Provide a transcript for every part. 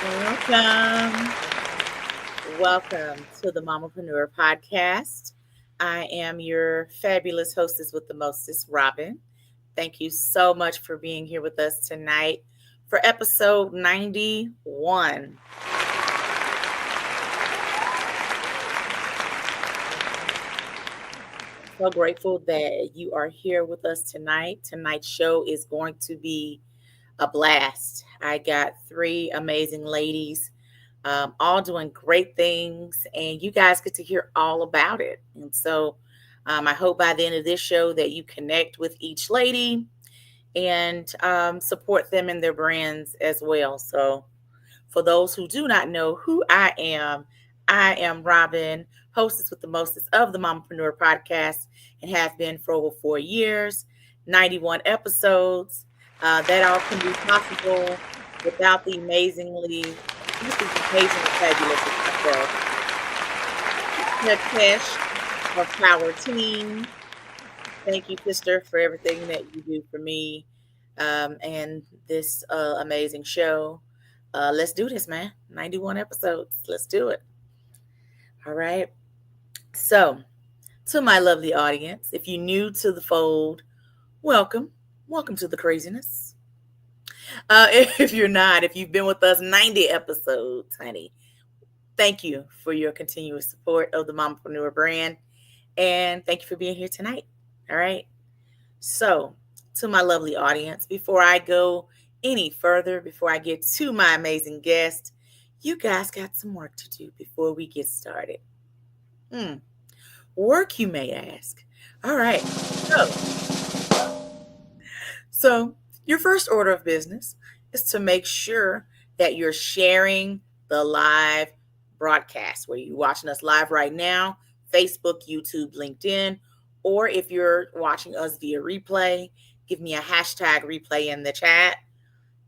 Welcome. Welcome to the Mamapreneur podcast. I am your fabulous hostess with the mostest, Robin. Thank you so much for being here with us tonight for episode 91. So grateful that you are here with us tonight. Tonight's show is going to be a blast. I got three amazing ladies, all doing great things, and you guys get to hear all about it. And so I hope by the end of this show that you connect with each lady and support them in their brands as well. So, for those who do not know who I am Robin, hostess with the mostest of the Mompreneur podcast, and have been for over 4 years, 91 episodes. That all can be possible without the amazingly fabulous of myself, Nakesh of Power Team. Thank you, sister, for everything that you do for me and this amazing show. Let's do this, man. 91 episodes. Let's do it. All right. So, to my lovely audience, if you're new to the fold, welcome. Welcome to the craziness. If you're not, if you've been with us 90 episodes, honey, thank you for your continuous support of the Mompreneur brand. And thank you for being here tonight. All right. So, to my lovely audience, before I go any further, before I get to my amazing guest, you guys got some work to do before we get started. Work, you may ask. All right. So, your first order of business is to make sure that you're sharing the live broadcast, where you're watching us live right now, Facebook, YouTube, LinkedIn, or if you're watching us via replay, give me a hashtag replay in the chat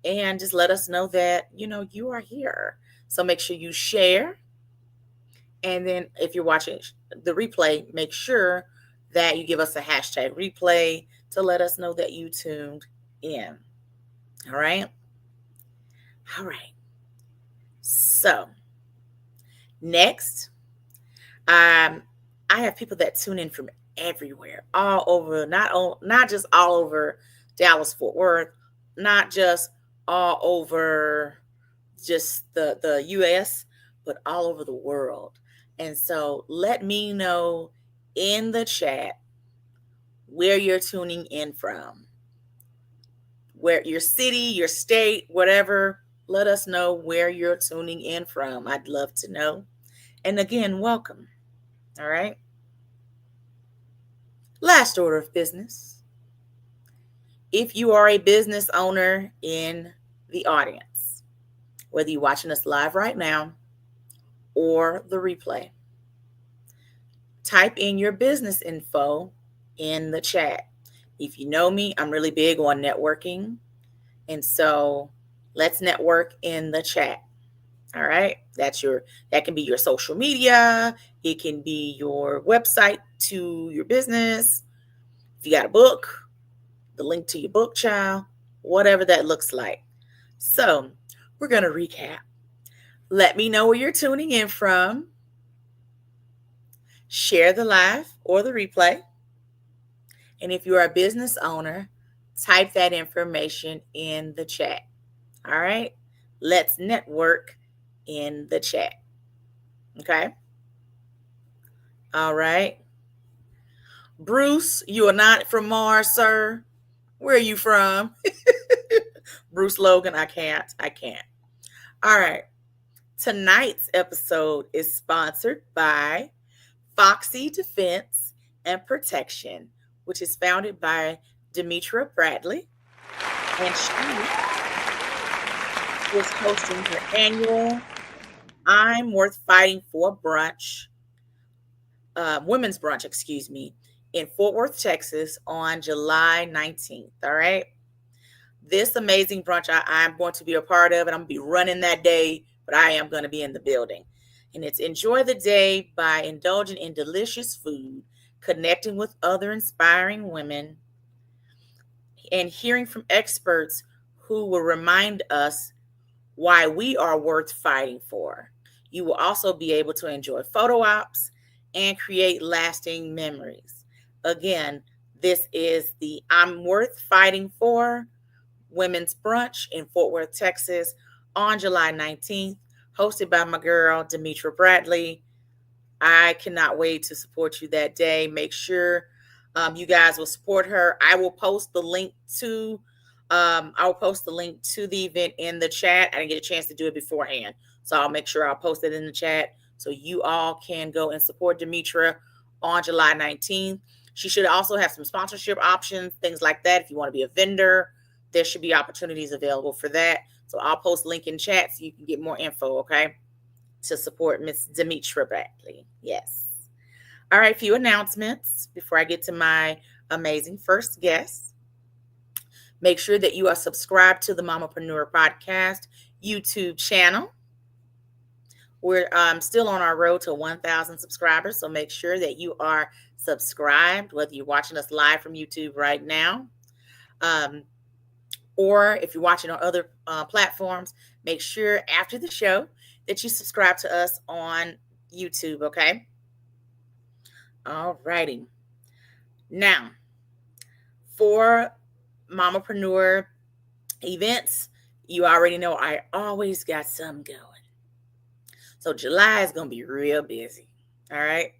and just let us know that, you are here. So make sure you share. And then if you're watching the replay, make sure that you give us a hashtag replay to let us know that you tuned in. All right. All right. So next, I have people that tune in from everywhere, all over, not just all over Dallas Fort Worth, not just all over just the US, but all over the world. And so let me know in the chat where you're tuning in from, where your city, your state, whatever. Let us know where you're tuning in from. I'd love to know. And again, welcome. All right. Last order of business. If you are a business owner in the audience, whether you're watching us live right now or the replay, type in your business info in the chat. If you know me, I'm really big on networking. And so let's network in the chat. All right. That can be your social media. It can be your website to your business. If you got a book, the link to your book, child, whatever that looks like. So we're going to recap. Let me know where you're tuning in from. Share the live or the replay. And if you're a business owner, type that information in the chat. All right. Let's network in the chat. Okay. All right. Bruce, you are not from Mars, sir. Where are you from? Bruce Logan, I can't. All right. Tonight's episode is sponsored by Foxy Defense and Protection, which is founded by Demetra Bradley. And she is hosting her annual I'm Worth Fighting For brunch, women's brunch, in Fort Worth, Texas on July 19th. All right. This amazing brunch I'm going to be a part of, and I'm going to be running that day, but I am going to be in the building. And it's enjoy the day by indulging in delicious food, connecting with other inspiring women, and hearing from experts who will remind us why we are worth fighting for. You will also be able to enjoy photo ops and create lasting memories. Again, this is the I'm Worth Fighting For Women's Brunch in Fort Worth, Texas on July 19th, hosted by my girl, Demetra Bradley. I cannot wait to support you that day. Make sure you guys will support her. I will post the link to the event in the chat. I didn't get a chance to do it beforehand, so I'll make sure I'll post it in the chat so you all can go and support Demetra on July 19th. She should also have some sponsorship options, things like that. If you want to be a vendor, there should be opportunities available for that. So I'll post link in chat so you can get more info, okay? To support Miss Demetra Bradley. Yes. All right, few announcements before I get to my amazing first guest. Make sure that you are subscribed to the Mamapreneur Podcast YouTube channel. We're still on our road to 1,000 subscribers, so make sure that you are subscribed, whether you're watching us live from YouTube right now, or if you're watching on other platforms, make sure after the show that you subscribe to us on YouTube, okay? All righty. Now, for Mamapreneur events, you already know I always got some going. So July is going to be real busy, all right?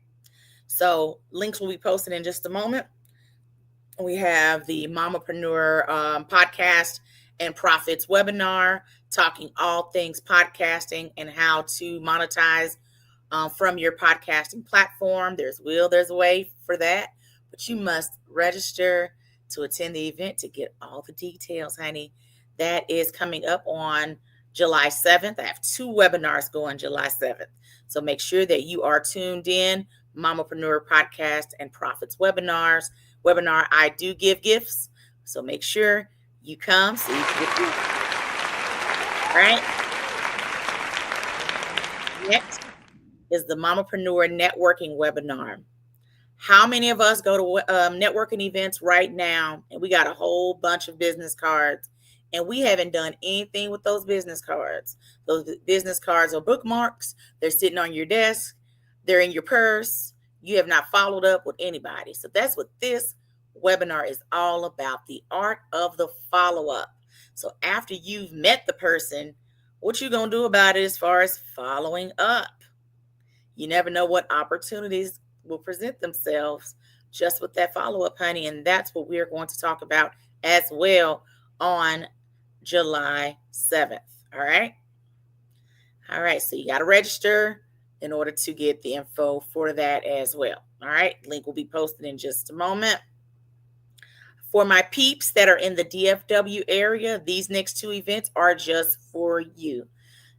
So links will be posted in just a moment. We have the Mamapreneur podcast and profits webinar talking all things podcasting and how to monetize from your podcasting platform. There's a way for that, but you must register to attend the event to get all the details, honey. That is coming up on July 7th. I have 2 webinars going July 7th. So make sure that you are tuned in. Mamapreneur podcast and profits webinar. I do give gifts, so make sure you come so you can get gifts. All right. Next is the Mamapreneur networking webinar. How many of us go to networking events right now and we got a whole bunch of business cards and we haven't done anything with those business cards? Those business cards are bookmarks. They're sitting on your desk. They're in your purse. You have not followed up with anybody. So that's what this webinar is all about, the art of the follow-up. So after you've met the person, what you going to do about it as far as following up? You never know what opportunities will present themselves just with that follow-up, honey. And that's what we're going to talk about as well on July 7th. All right. All right. So you got to register in order to get the info for that as well. All right. Link will be posted in just a moment. For my peeps that are in the DFW area, these next 2 events are just for you.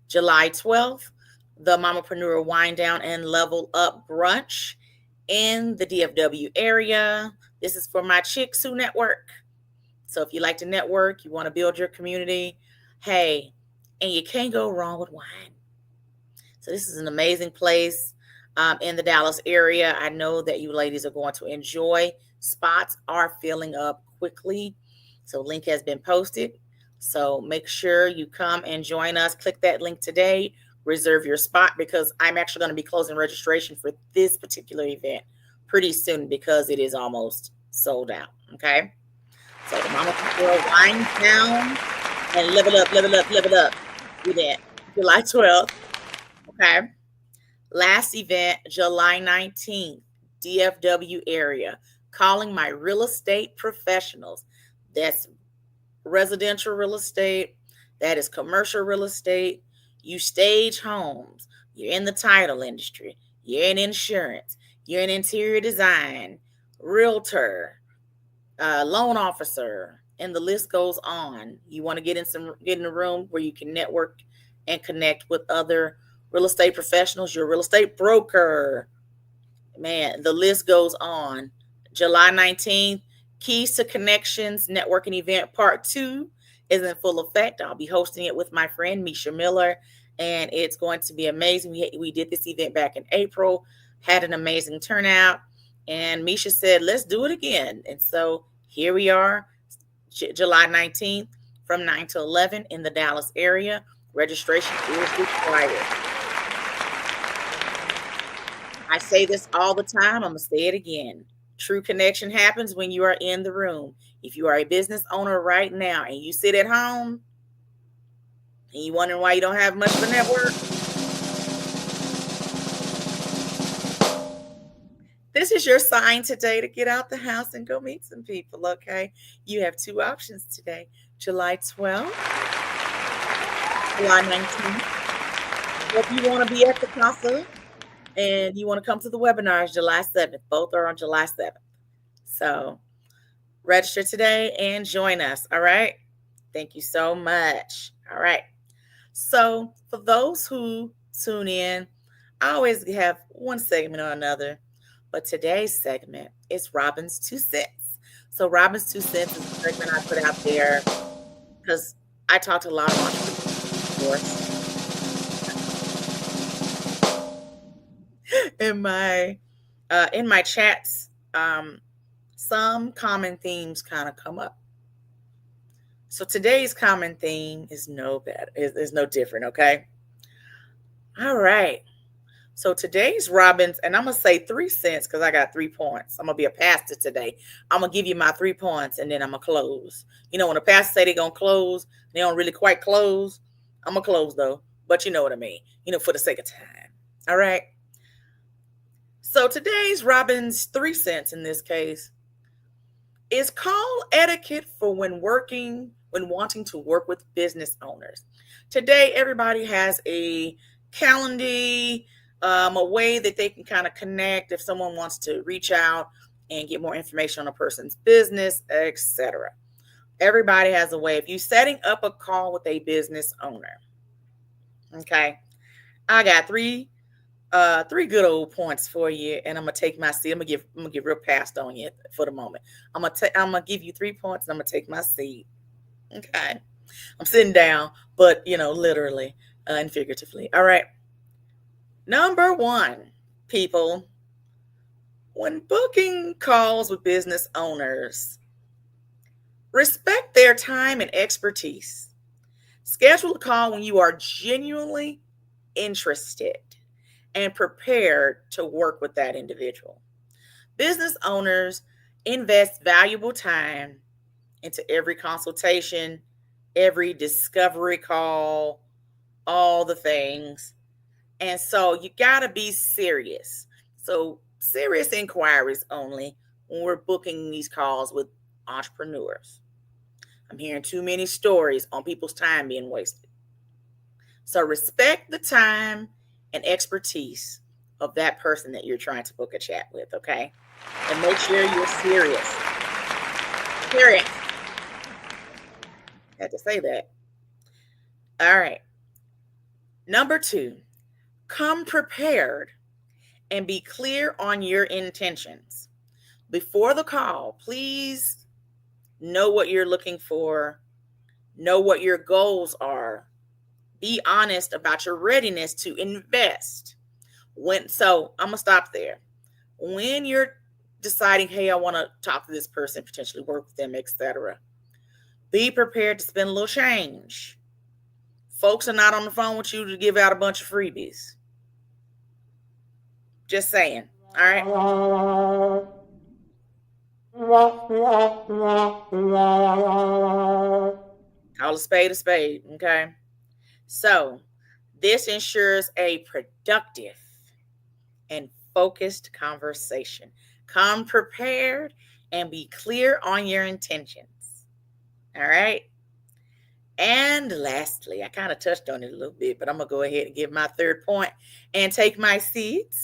July 12th, the Mamapreneur Wind Down and Level Up Brunch in the DFW area. This is for my chicks who network. So if you like to network, you want to build your community, hey, and you can't go wrong with wine. So this is an amazing place in the Dallas area. I know that you ladies are going to enjoy. Spots are filling up quickly. So link has been posted. So make sure you come and join us. Click that link today. Reserve your spot because I'm actually going to be closing registration for this particular event pretty soon because it is almost sold out. Okay. So the Mamapreneur Wind Down and Level Up. Do that. July 12th. Okay. Last event, July 19th, DFW area. Calling my real estate professionals. That's residential real estate. That is commercial real estate. You stage homes. You're in the title industry. You're in insurance. You're in interior design, realtor, loan officer, and the list goes on. You want to get in a room where you can network and connect with other real estate professionals. You're a real estate broker. Man, the list goes on. July 19th, Keys to Connections Networking Event Part 2 is in full effect. I'll be hosting it with my friend, Misha Miller, and it's going to be amazing. We did this event back in April, had an amazing turnout, and Misha said, let's do it again. And so here we are, July 19th from 9 to 11 in the Dallas area. Registration is required. I say this all the time. I'm going to say it again. True connection happens when you are in the room. If you are a business owner right now and you sit at home and you wondering why you don't have much of a network, this is your sign today to get out the house and go meet some people, okay? You have two options today, July 12th, July 19th. If you want to be at the casa and you want to come to the webinars, July 7th. Both are on July 7th. So register today and join us, all right? Thank you so much. All right. So for those who tune in, I always have one segment or another, but today's segment is Robin's 2 cents. So Robin's 2 cents is a segment I put out there because I talk to a lot of entrepreneurs, of course, in my chats. Some common themes kind of come up. So today's common theme is no better, is no different. Okay. All right. So today's Robin's, and I'm gonna say 3 cents because I got 3 points. I'm gonna be a pastor today. I'm gonna give you my 3 points and then I'm gonna close. You know, when a pastor say they're gonna close, they don't really quite close. I'm gonna close though, but you know what I mean. You know, for the sake of time. All right. So today's Robin's 3 cents in this case is called etiquette for when wanting to work with business owners. Today, everybody has a calendar, a way that they can kind of connect if someone wants to reach out and get more information on a person's business, etc. Everybody has a way. If you're setting up a call with a business owner, okay, I got three good old points for you, and I'm gonna take my seat. I'm gonna get real past on you for the moment. I'm gonna give you 3 points, and I'm gonna take my seat. Okay, I'm sitting down, but literally and figuratively. All right, number one, people, when booking calls with business owners, respect their time and expertise. Schedule a call when you are genuinely interested and prepared to work with that individual. Business owners invest valuable time into every consultation, every discovery call, all the things. And so you got to be serious. So, serious inquiries only when we're booking these calls with entrepreneurs. I'm hearing too many stories on people's time being wasted. So, respect the time and expertise of that person that you're trying to book a chat with, okay? And make sure you're serious. Serious. Had to say that. All right. Number two, come prepared and be clear on your intentions. Before the call, please know what you're looking for, know what your goals are. Be honest about your readiness to invest. So I'm gonna stop there. When you're deciding, hey, I want to talk to this person, potentially work with them, etc., be prepared to spend a little change. Folks are not on the phone with you to give out a bunch of freebies. Just saying. All right. Call a spade, okay? So, this ensures a productive and focused conversation. Come prepared and be clear on your intentions. All right? And lastly, I kind of touched on it a little bit, but I'm going to go ahead and give my 3rd point and take my seat.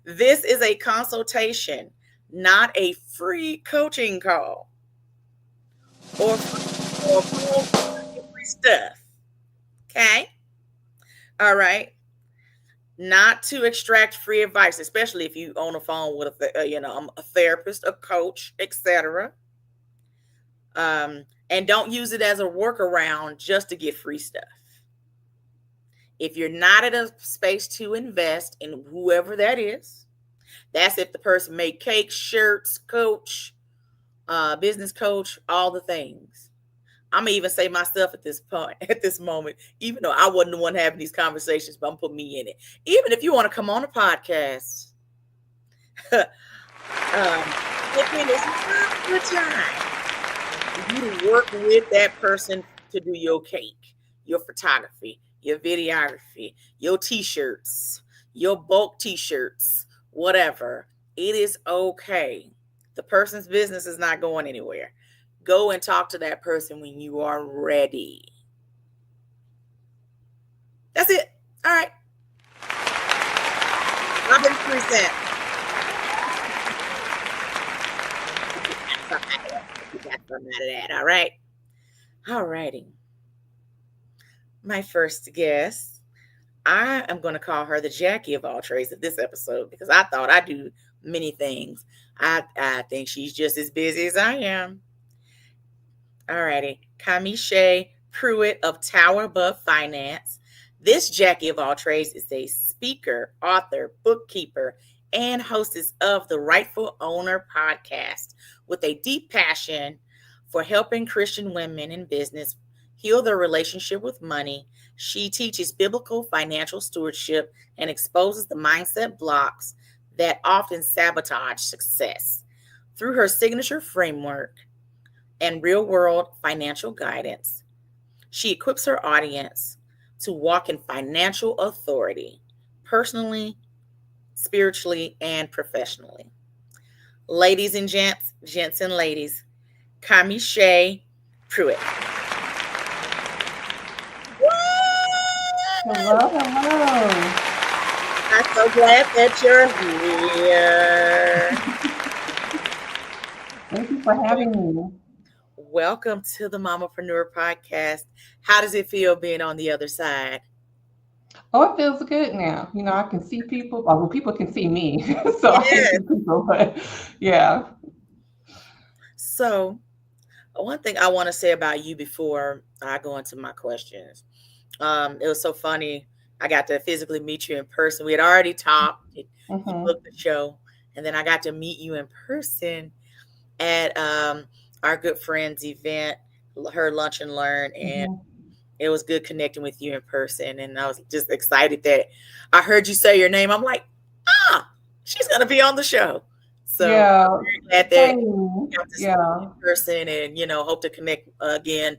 This is a consultation, not a free coaching call or free stuff. Okay? All right. Not to extract free advice, especially if you on the phone with a therapist, a coach, etc. And don't use it as a workaround just to get free stuff. If you're not at a space to invest in whoever that is, that's if the person made cakes, shirts, coach, business coach, all the things. I'm gonna even say myself at this point, at this moment, even though I wasn't the one having these conversations, but I'm putting me in it. Even if you want to come on a podcast, take me this good time for you to work with that person to do your cake, your photography, your videography, your t-shirts, your bulk t-shirts, whatever. It is okay. The person's business is not going anywhere. Go and talk to that person when you are ready. That's it. All right. Robin present. Got something out of that. You got something out of that. All right. All righty. My first guest, I am going to call her the Jackie of all trades of this episode because I thought I do many things. I think she's just as busy as I am. Alrighty. Kamishay Pruitt of Tower Above Finance. This Jackie of all trades is a speaker, author, bookkeeper, and hostess of the Rightful Owner podcast with a deep passion for helping Christian women in business heal their relationship with money. She teaches biblical financial stewardship and exposes the mindset blocks that often sabotage success. Through her signature framework, and real world financial guidance, she equips her audience to walk in financial authority, personally, spiritually, and professionally. Ladies and gents and ladies, Kami Shay Pruitt. Hello, hello. I'm so glad that you're here. Thank you for having me. Welcome to the Mamapreneur podcast. How does it feel being on the other side? Oh, it feels good now. I can see people. Well, people can see me, so I can Yes. see people. But yeah. So, one thing I want to say about you before I go into my questions. It was so funny. I got to physically meet you in person. We had already talked. You Mm-hmm. booked the show, and then I got to meet you in person at our good friend's event, her lunch and learn, and Mm-hmm. it was good connecting with you in person. And I was just excited that I heard you say your name. I'm like, she's gonna be on the show. So Yeah. I'm very glad that Same. you got to see me Yeah. in person, and hope to connect again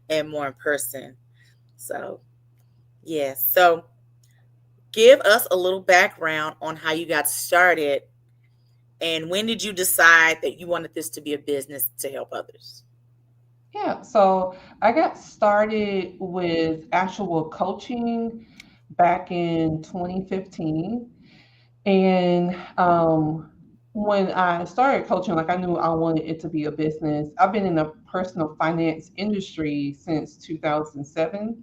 and more in person. So yes. So give us a little background on how you got started and when did you decide that you wanted this to be a business to help others? Yeah. So I got started with actual coaching back in 2015. And when I started coaching, like I knew I wanted it to be a business. I've been in the personal finance industry since 2007.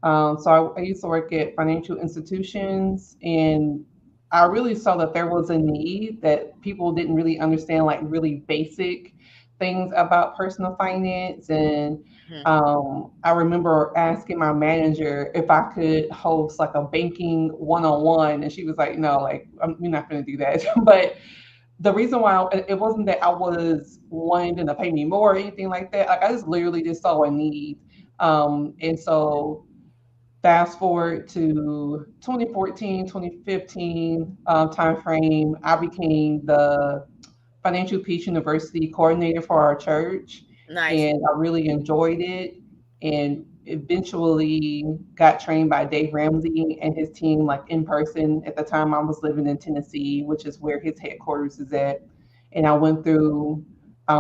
So I used to work at financial institutions, and I really saw that there was a need that people didn't really understand, like really basic things about personal finance. And Hmm. I remember asking my manager if I could host like a banking one-on-one, and she was like, "No, like you're not going to do that." But the reason why it wasn't that I was wanting them to pay me more or anything like that. Like I just literally just saw a need. And so fast forward to 2014, 2015 time frame, I became the Financial Peace University coordinator for our church, Nice. and I really enjoyed it. And eventually got trained by Dave Ramsey and his team, like in person. At the time, I was living in Tennessee, which is where his headquarters is at. And I went through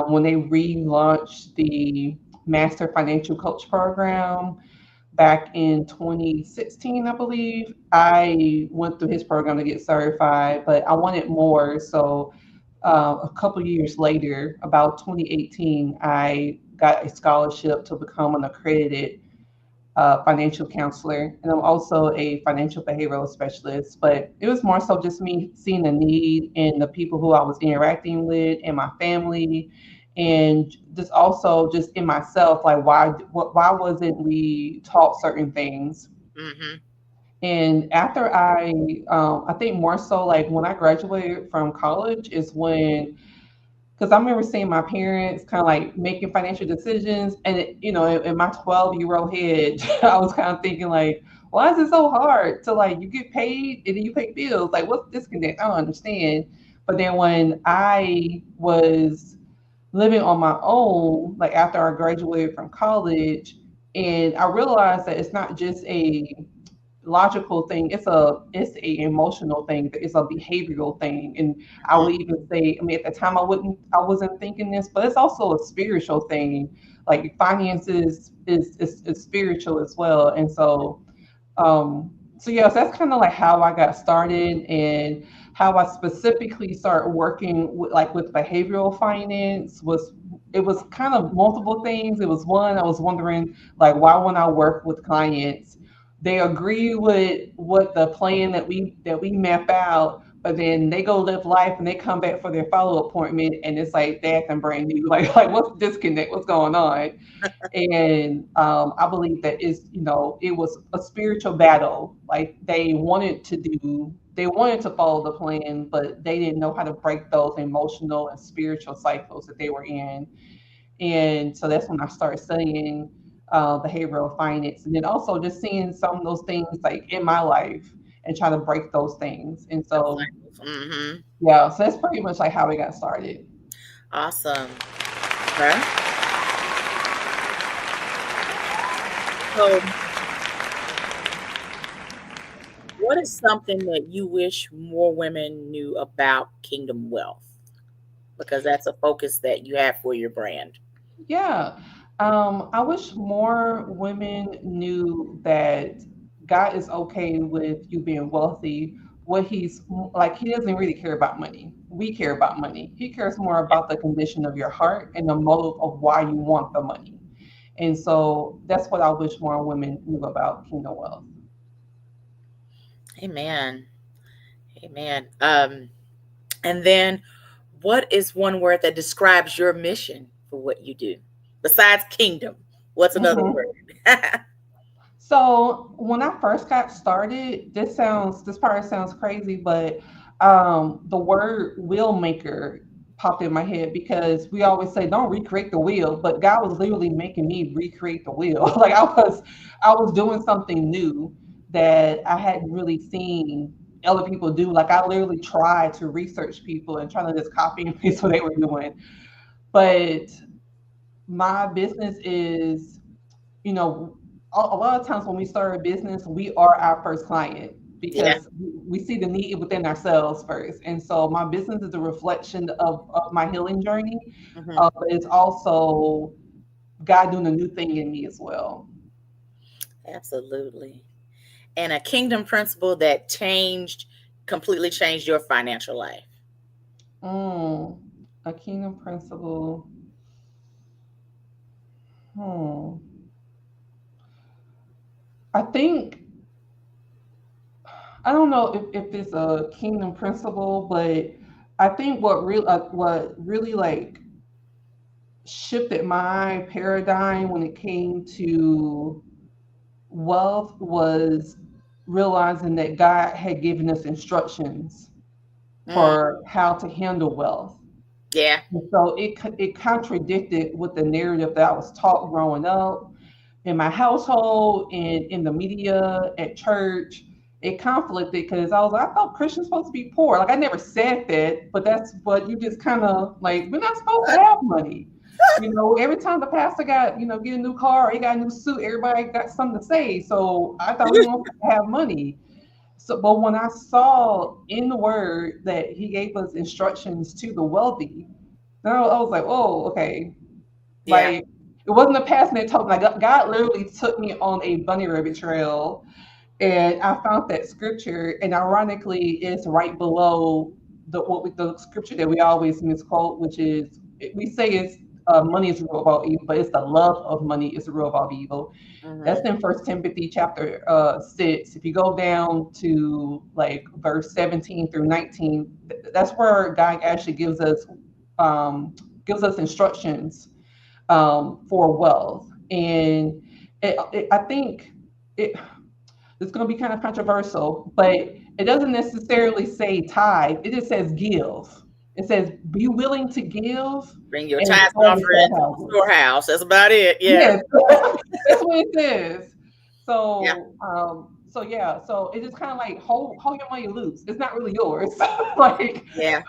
when they relaunched the Master Financial Coach program back in 2016, I believe. I went through his program to get certified, but I wanted more. So a couple years later, about 2018, I got a scholarship to become an accredited financial counselor, and I'm also a financial behavioral specialist. But it was more so just me seeing the need in the people who I was interacting with and my family, and just also just in myself, like why wasn't we taught certain things? Hmm. And after I think more so like when I graduated from college is when because I remember seeing my parents kind of like making financial decisions, and in my 12-year-old head, I was kind of thinking like, why is it so hard to like you get paid and then you pay bills? Like, what's the disconnect? I don't understand. But then when I was living on my own, like after I graduated from college, and I realized that it's not just a logical thing, it's a emotional thing, it's a behavioral thing. And I would Mhm. even say, I mean, at the time I wasn't thinking this, but it's also a spiritual thing. Like finances is spiritual as well. And so yes, that's kind of like how I got started, and how I specifically started working with behavioral finance. It was kind of multiple things. It was one, I was wondering like, why when I work with clients, they agree with what the plan that we map out, but then they go live life and they come back for their follow appointment, and it's like they acting brand new. Like what's the disconnect? What's going on? And I believe that it was a spiritual battle. Like they wanted to follow the plan, but they didn't know how to break those emotional and spiritual cycles that they were in. And so that's when I started studying behavioral finance, and then also just seeing some of those things like in my life and trying to break those things. And Those so cycles. Mhm. yeah, so that's pretty much like how we got started. Awesome. Okay. So, what is something that you wish more women knew about Kingdom Wealth? Because that's a focus that you have for your brand. Yeah. I wish more women knew that God is okay with you being wealthy. What he's like, he doesn't really care about money. We care about money. He cares more about the condition of your heart and the motive of why you want the money. And so that's what I wish more women knew about Kingdom Wealth. Amen. Amen. And then what is one word that describes your mission for what you do? Besides kingdom, what's another Mhm. word? So when I first got started, this part sounds crazy, but the word wheel maker popped in my head, because we always say don't recreate the wheel, but God was literally making me recreate the wheel. Like I was doing something new that I hadn't really seen other people do. Like I literally tried to research people and trying to just copy and paste what they were doing. But my business is, you know, a lot of times when we start a business, we are our first client, Yeah. because we see the need within ourselves first. And so my business is a reflection of my healing journey, Hmm. but it's also God doing a new thing in me as well. Absolutely. And a kingdom principle that completely changed your financial life. Mm, a kingdom principle. Hmm. I think, I don't know if it's a kingdom principle, but I think what really like shifted my paradigm when it came to wealth was realizing that God had given us instructions Mm, for how to handle wealth. yeah. And so it contradicted with the narrative that I was taught growing up in my household and in the media at church. It conflicted because I was like, I thought Christians supposed to be poor. Like I never said that, but that's what you just kind of like. We're not supposed to have money. Every time the pastor get a new car or he got a new suit, everybody got something to say. So I thought we weren't supposed to have money. So, but when I saw in the word that he gave us instructions to the wealthy, then I was like, oh, okay. Yeah. Like it wasn't a pastor that told me. Like God literally took me on a bunny rabbit trail, and I found that scripture, and ironically, it's right below the scripture that we always misquote, which is we say it's money is the root of all evil, but it's the love of money is the root of all evil. That's Hmm. in First Timothy chapter 6. If you go down to like verse 17 through 19, that's where God actually um, gives us instructions for wealth. And I think it, it's going to be kind of controversial, but it doesn't necessarily say tithe. It just says give. It says, "Be willing to give Bring your and tithes and store the offering to the storehouses." storehouse. That's about it. Yeah. Yes, that's what it says. Yeah. So yeah, so it's just kind of like hold your money loose. It's not really yours. Like Yeah.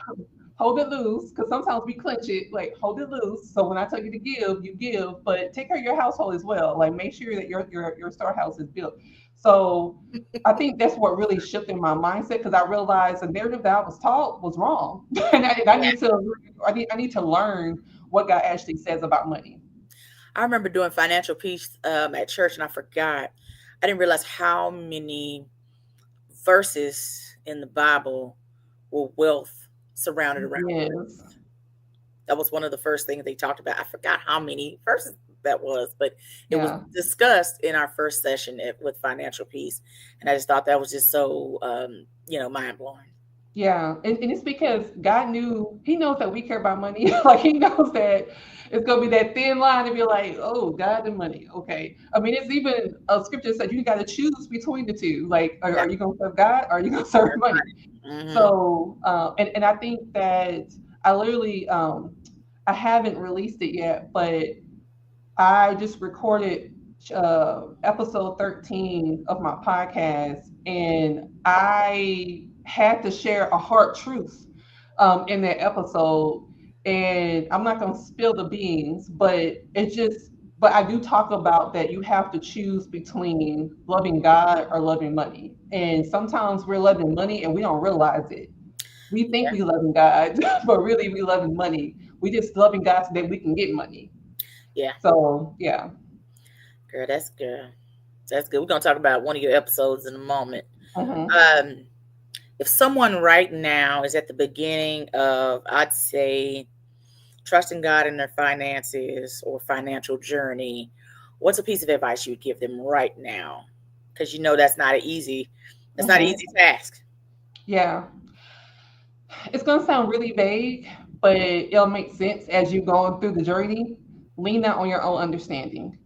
hold it loose, because sometimes we clench it. Like hold it loose. So when I tell you to give, you give, but take care of your household as well. Like make sure that your storehouse is built. So I think that's what really shifted my mindset, because I realized the narrative that I was taught was wrong, and I Yeah. need to I need to learn what God actually says about money. I remember doing financial peace at church, and I forgot. I didn't realize how many verses in the Bible were wealth surrounded around. Yes. That was one of the first things they talked about. I forgot how many verses that was, but it was Yeah. discussed in our first session with financial peace, and I just thought that was just so mind blowing. Yeah, and it's because God knew, He knows that we care about money. Like He knows that it's gonna be that thin line to be like, oh, God and money. Okay. I mean, it's even a scripture said you got to choose between the two. Like, Yeah. are you gonna serve God, or are you gonna serve money? Hmm. So, and I think that I literally, I haven't released it yet, but I just recorded episode 13 of my podcast, and I had to share a hard truth in that episode. And I'm not going to spill the beans, but but I do talk about that you have to choose between loving God or loving money. And sometimes we're loving money and we don't realize it. We think Yeah. we loving God, but really we loving money. We just loving God so that we can get money. Yeah. So yeah. Girl, that's good. That's good. We're gonna talk about one of your episodes in a moment. Hmm. Um, if someone right now is at the beginning of, I'd say, trusting God in their finances or financial journey, what's a piece of advice you would give them right now? Because that's not an easy, that's not an Hmm. easy task. Yeah, it's gonna sound really vague, but it'll make sense as you going through the journey. Lean out on your own understanding.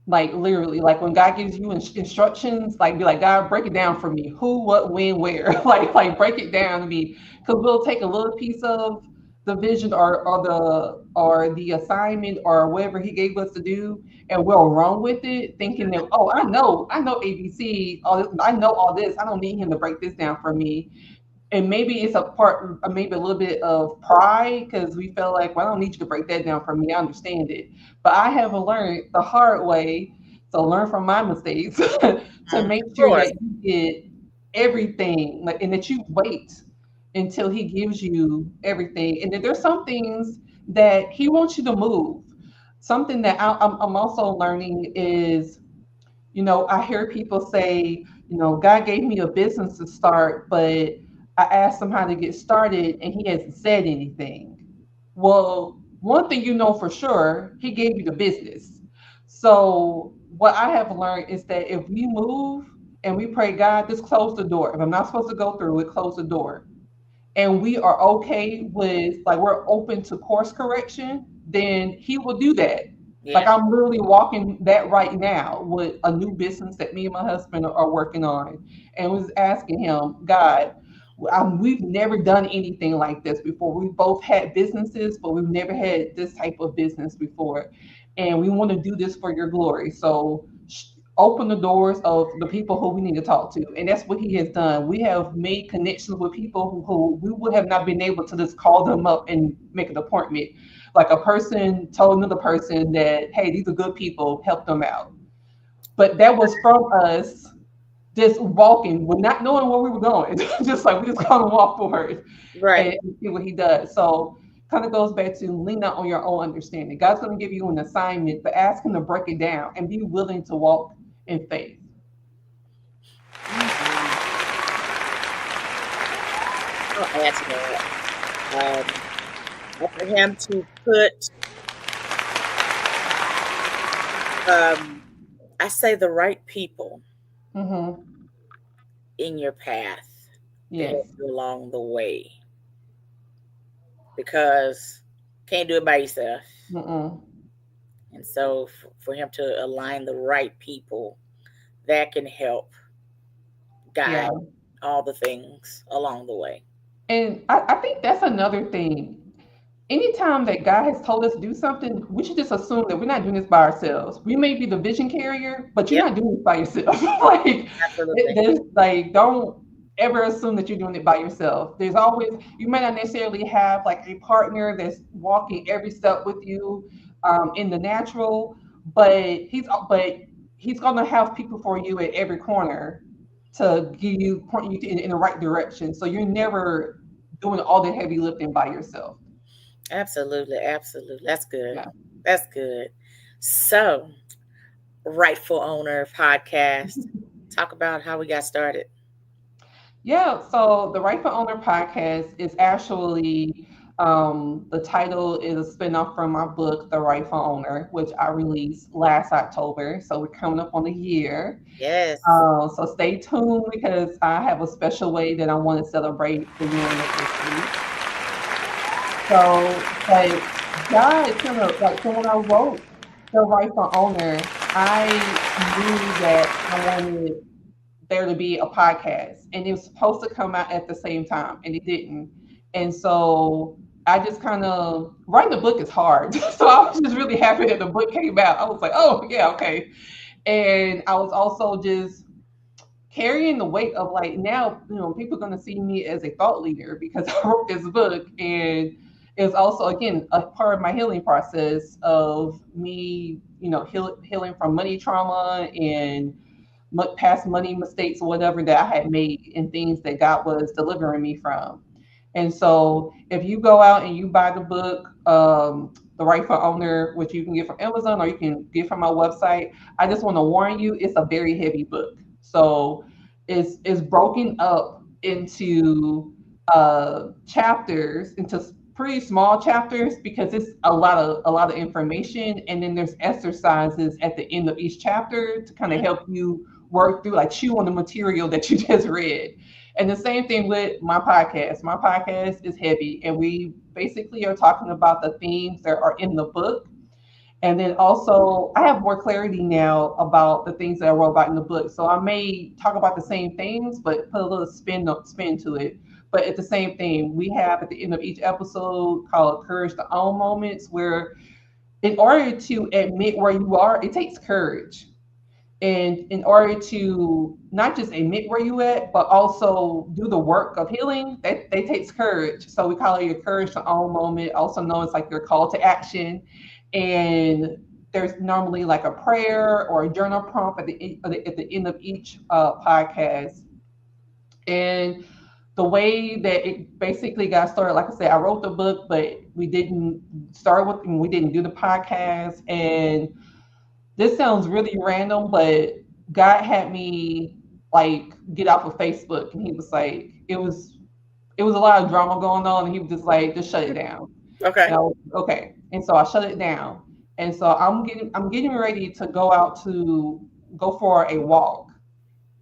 Like literally, like when God gives you instructions, like be like, God, break it down for me. Who, what, when, where. Like break it down to me, because we'll take a little piece of the vision, or the assignment or whatever He gave us to do, and we'll run with it, thinking that, oh, I know ABC, all this, I know all this. I don't need Him to break this down for me. And maybe it's a part, maybe a little bit of pride, because we feel like, well, I don't need you to break that down for me. I understand it. But I have learned the hard way, so learn from my mistakes to make Of sure course. that you get everything, like, and that you wait until He gives you everything. And then there's some things that He wants you to move. Something that I'm also learning is, I hear people say, God gave me a business to start, but I asked him how to get started and he hasn't said anything. Well, one thing you know for sure, he gave you the business. So what I have learned is that if we move and we pray, God, just close the door. If I'm not supposed to go through it, close the door, and we are okay with, like, we're open to course correction, then He will do that. Like, Yeah. I'm literally walking that right now with a new business that me and my husband are working on, and was asking Him, God, we've never done anything like this before. We've both had businesses, but we've never had this type of business before, and we want to do this for Your glory. So open the doors of the people who we need to talk to. And that's what He has done. We have made connections with people who we would have not been able to just call them up and make an appointment. Like a person told another person that, hey, these are good people, help them out. But that was from us just walking, with not knowing where we were going. Just like we just kind of walk forward Right. and see what He does. So kind of goes back to lean out on your own understanding. God's going to give you an assignment, but ask Him to break it down and be willing to walk in faith. Mhm. I'll add to that. For him to put, um, I say, the right people Mm-hmm. in your path to help Yes. you along the way, because can't do it by yourself. Mm-mm. And so for him to align the right people that can help Yeah. guide all the things along the way. And I think that's another thing. Anytime that God has told us to do something, we should just assume that we're not doing this by ourselves. We may be the vision carrier, but you're Yep, not doing this by yourself. Like, absolutely. there's like, don't ever assume that you're doing it by yourself. There's always, you may not necessarily have like a partner that's walking every step with you in the natural, but he's gonna have people for you at every corner to give you point you in the right direction. So you're never doing all the heavy lifting by yourself. Absolutely, absolutely. That's good. Yeah. That's good. So, rightful owner podcast. Talk about how we got started. Yeah, so the Rightful Owner podcast is actually the title is a spinoff from my book, The Rightful Owner, which I released last October. So we're coming up on a year. Yes. So stay tuned because I have a special way that I want to celebrate the year anniversary. But God kind of like so when I wrote The Rightful Owner, I knew that I wanted there to be a podcast and it was supposed to come out at the same time and it didn't. And so I just kind of writing a book is hard. So I was just really happy that the book came out. I was like, oh yeah, okay. And I was also just carrying the weight of like now, people are gonna see me as a thought leader because I wrote this book and it's also again a part of my healing process of me, healing from money trauma and past money mistakes or whatever that I had made and things that God was delivering me from. And so if you go out and you buy the book, The Rightful Owner, which you can get from Amazon or you can get from my website, I just want to warn you, it's a very heavy book. So it's broken up into chapters, into pretty small chapters because it's a lot of information, and then there's exercises at the end of each chapter to kind of help you work through, like chew on the material that you just read. And the same thing with my podcast. My podcast is heavy, and we basically are talking about the themes that are in the book. And then also, I have more clarity now about the things that I wrote about in the book. So I may talk about the same things, but put a little spin to it. But it's the same thing. We have at the end of each episode called Courage to Own moments, where in order to admit where you are, it takes courage. And in order to not just admit where you at, but also do the work of healing, that takes courage. So we call it your courage to own moment, also known as like your call to action. And there's normally like a prayer or a journal prompt at the end of each podcast. And the way that it basically got started, like I said, I wrote the book, but we didn't do the podcast. And this sounds really random, but God had me like get off of Facebook, and He was like, it was a lot of drama going on, and He was just like, just shut it down. And Okay. I was okay, and so I shut it down, and so I'm getting ready to go for a walk,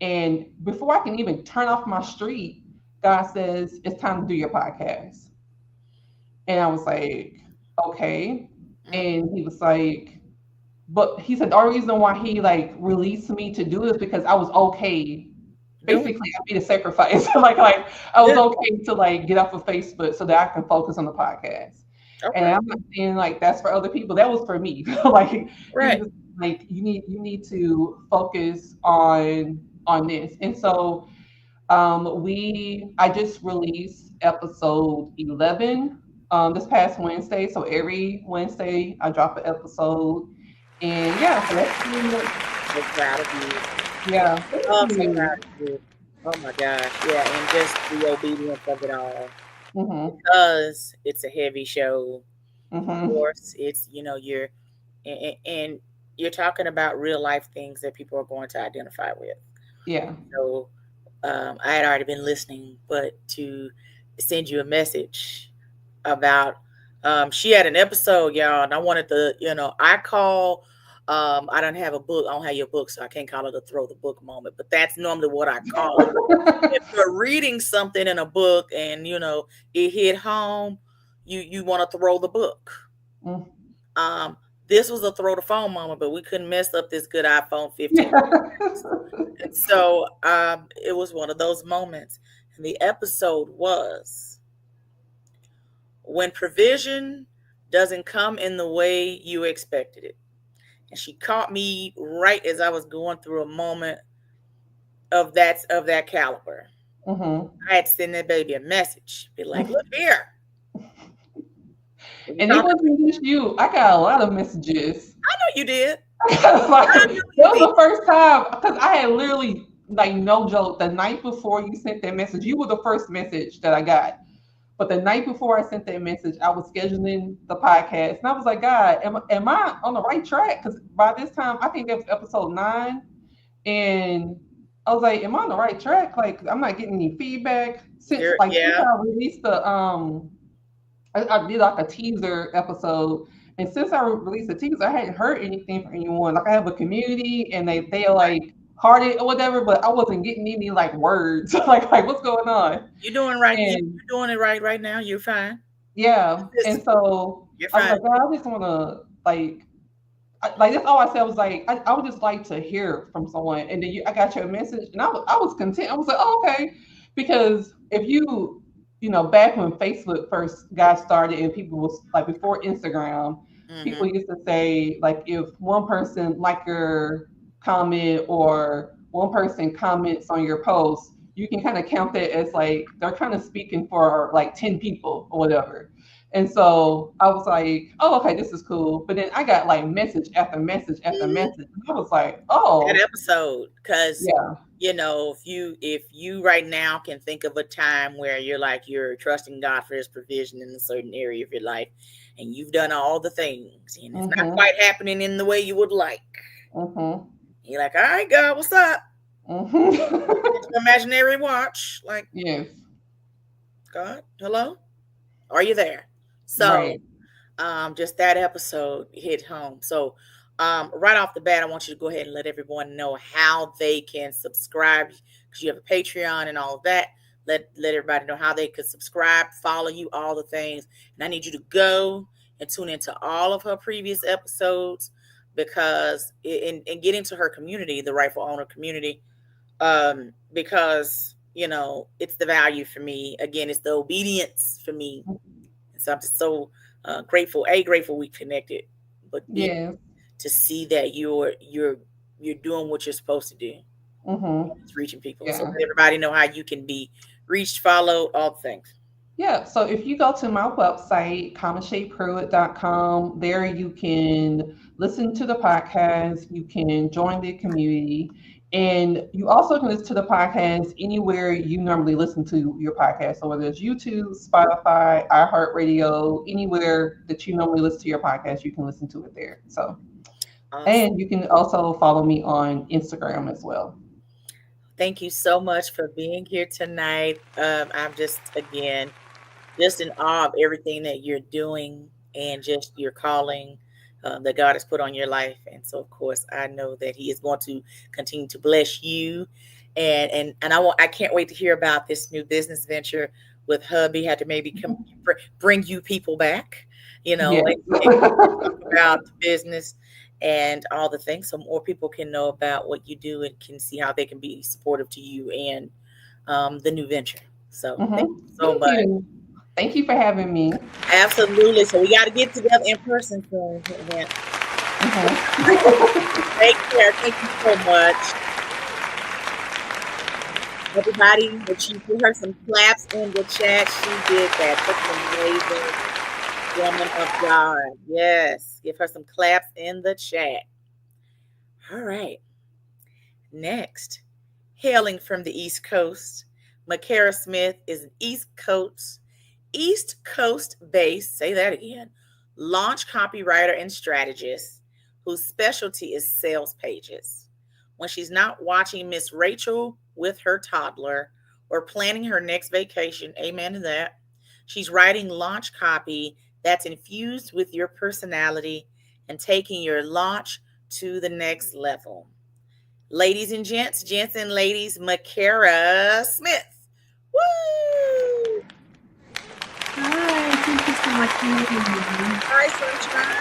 and before I can even turn off my street, God says it's time to do your podcast, and I was like, okay, Mm. and He was like, but he said the only reason why he like released me to do this because I was okay. Doing it. Basically, I made a sacrifice. like I was Yeah. okay to like get off of Facebook so that I can focus on the podcast. And Okay. I'm not saying like that's for other people. That was for me. Like he was Right. just like you need to focus on this. And so I just released episode 11 this past Wednesday. So every Wednesday I drop an episode, and yeah, so that's pretty much So proud of you. yeah. Thank Oh, so proud you. of you. Oh my gosh. Yeah. And just the obedience of it all. Mhm. Because it's a heavy show. Of Mhm. course, it's, and you're talking about real life things that people are going to identify with. Yeah. So I had already been listening, but to send you a message about she had an episode, y'all, and I wanted to, I call I don't have a book, I don't have your book, so I can't call it a throw the book moment, but that's normally what I call it. If you're reading something in a book and it hit home, you want to throw the book. Mm. Um, this was a throw the phone moment, but we couldn't mess up this good iPhone 15. Yeah. And so it was one of those moments. And the episode was, when provision doesn't come in the way you expected it. And she caught me right as I was going through a moment of that caliber. Mhm. I had to send that baby a message, be like, "Look here, we And it talking." wasn't just you. I got a lot of messages. I know you did. Like, I that know you did. was the first time because I had literally, like, no joke, the night before you sent that message, you were the first message that I got. But the night before I sent that message, I was scheduling the podcast, and I was like, God, am I on the right track? Because by this time, I think that was episode 9, and I was like, am I on the right track? Like, I'm not getting any feedback since Yeah, I released I did like a teaser episode, and since I released the teaser, I hadn't heard anything from anyone. Like, I have a community, and they are right. like hearted or whatever, but I wasn't getting any like words. Like what's going on? You're doing right. And You're doing it right now. You're fine. yeah, and Consistent. so You're I was fine. like, God, I just want to like that's all I said. I was like, I would just like to hear from someone. And then I got your message, and I was content. I was like, oh, okay, because if back when Facebook first got started, and people was like before Instagram, people Hmm. used to say like if one person like your comment or one person comments on your post, you can kind of count that as like they're kind of speaking for like 10 people or whatever. And so I was like, oh, okay, this is cool. But then I got like message after message after message. And I was like, That oh, episode, because yeah, if you right now can think of a time where you're trusting God for His provision in a certain area of your life, and you've done all the things, and it's not mm-hmm, quite happening in the way you would like. mm-hmm, You're like, all right, God, what's up? mm-hmm. It's an imaginary watch. Like, Yes, God, hello? Are you there? So, right. just that episode hit home. So, right off the bat, I want you to go ahead and let everyone know how they can subscribe because you have a Patreon and all of that. Let everybody know how they could subscribe, follow you, all the things. And I need you to go and tune into all of her previous episodes because and get into her community, the rightful owner community, because it's the value for me. Again, it's the obedience for me, and so I'm just so grateful we connected, but B, Yes. to see that you're doing what you're supposed to do. Mm-hmm. It's reaching people. So Yeah. let everybody know how you can be reached, followed, all the things. Yeah, so if you go to my website, commentshapepruitt.com, there you can listen to the podcast, you can join the community, and you also can listen to the podcast anywhere you normally listen to your podcast. So whether it's YouTube, Spotify, iHeartRadio, anywhere that you normally listen to your podcast, you can listen to it there. So, Awesome. and you can also follow me on Instagram as well. Thank you so much for being here tonight. I'm just again just in awe of everything that you're doing and just your calling that God has put on your life. And so, of course, I know that He is going to continue to bless you. And I can't wait to hear about this new business venture with hubby. Had to maybe bring you people back, Yes. and talk about the business and all the things, so more people can know about what you do and can see how they can be supportive to you and the new venture. So, thank Hmm. you so Thank much. you. Thank you for having me. Absolutely. So we got to get together in person soon. Mhm. Take care. Thank you so much, everybody. That she give her some claps in the chat. She did that. Such an amazing woman of God. Yes, give her some claps in the chat. All right. Next, hailing from the East Coast, Makara Smith is an East Coast based, say that again, launch copywriter and strategist whose specialty is sales pages. When she's not watching Miss Rachel with her toddler or planning her next vacation, amen to that, she's writing launch copy that's infused with your personality and taking your launch to the next level. Ladies and gents and ladies, Makara Smith. Woo! Hi, thank you so much for having me. Hi, sunshine.